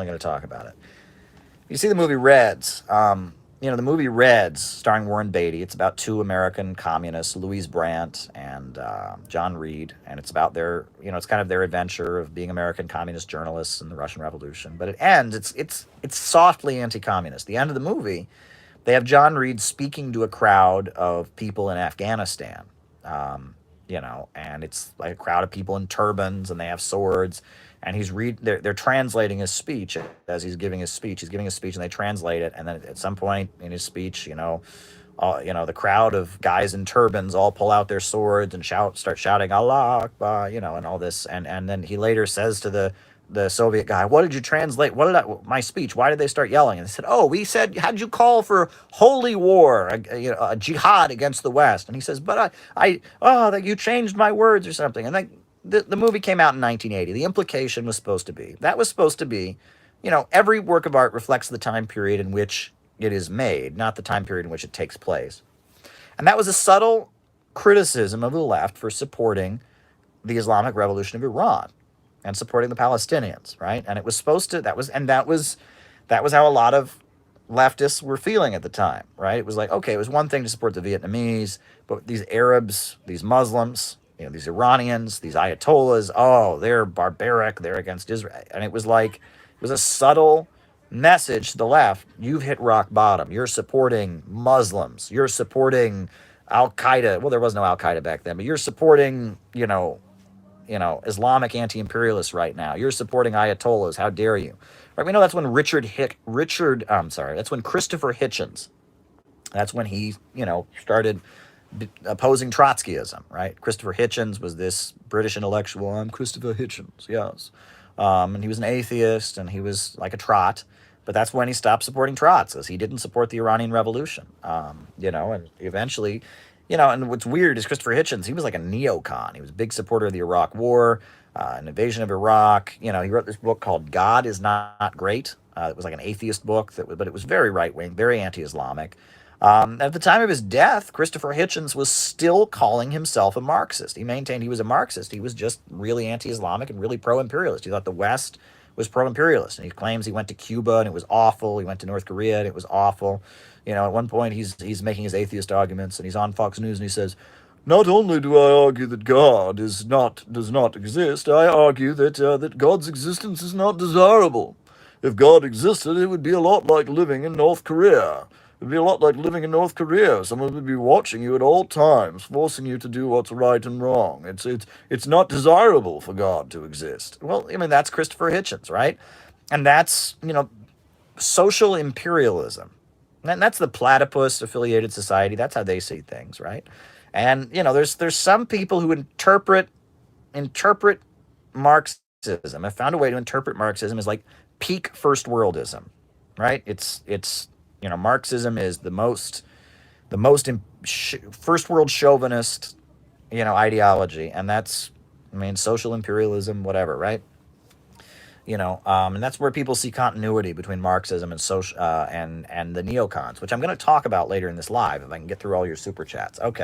going to talk about it. You see the movie Reds. The movie Reds, starring Warren Beatty. It's about two American communists, Louise Brandt and John Reed, and it's about it's kind of their adventure of being American communist journalists in the Russian Revolution. But it ends. It's softly anti-communist. The end of the movie, they have John Reed speaking to a crowd of people in Afghanistan. And it's like a crowd of people in turbans, and they have swords, and they're translating his speech as he's giving his speech. He's giving his speech, and they translate it, and then at some point in his speech, the crowd of guys in turbans all pull out their swords and start shouting Allah Akbar, and all this, and then he later says to the Soviet guy, "What did you translate? My speech? Why did they start yelling?" And they said, "Oh, we said, how'd you call for holy war, a jihad against the West?" And he says, "But that you changed my words or something." And the movie came out in 1980. The implication was supposed to be, every work of art reflects the time period in which it is made, not the time period in which it takes place. And that was a subtle criticism of the left for supporting the Islamic Revolution of Iran and supporting the Palestinians, right? And it was supposed to, that was how a lot of leftists were feeling at the time, right? It was like, okay, it was one thing to support the Vietnamese, but these Arabs, these Muslims, these Iranians, these Ayatollahs, oh, they're barbaric, they're against Israel. And it was a subtle message to the left. You've hit rock bottom. You're supporting Muslims. You're supporting Al-Qaeda. Well, there was no Al-Qaeda back then, but you're supporting, Islamic anti-imperialists right now. You're supporting Ayatollahs. How dare you? Right? We know that's when that's when Christopher Hitchens, that's when he, started opposing Trotskyism, right? Christopher Hitchens was this British intellectual. I'm Christopher Hitchens, yes. And he was an atheist, and he was like a trot. But that's when he stopped supporting trots, because he didn't support the Iranian Revolution. And eventually, and what's weird is Christopher Hitchens, he was like a neocon. He was a big supporter of the Iraq War, an invasion of Iraq. He wrote this book called God is Not Great. It was like an atheist book, but it was very right-wing, very anti-Islamic. At the time of his death, Christopher Hitchens was still calling himself a Marxist. He maintained he was a Marxist. He was just really anti-Islamic and really pro-imperialist. He thought the West was pro-imperialist, and he claims he went to Cuba and it was awful. He went to North Korea and it was awful. At one point he's making his atheist arguments, and he's on Fox News, and he says, "Not only do I argue that God does not exist, I argue that God's existence is not desirable. If God existed, it would be a lot like living in North Korea. It'd be a lot like living in North Korea. Someone would be watching you at all times, forcing you to do what's right and wrong. It's not desirable for God to exist." Well, that's Christopher Hitchens, right? And that's, social imperialism. And that's the platypus affiliated society. That's how they see things, right? And, there's some people who interpret Marxism. Have found a way to interpret Marxism as like peak first worldism, right? It's Marxism is the most first world chauvinist, ideology, and that's, social imperialism, whatever, right? And that's where people see continuity between Marxism and social and the neocons, which I'm going to talk about later in this live if I can get through all your super chats. Okay.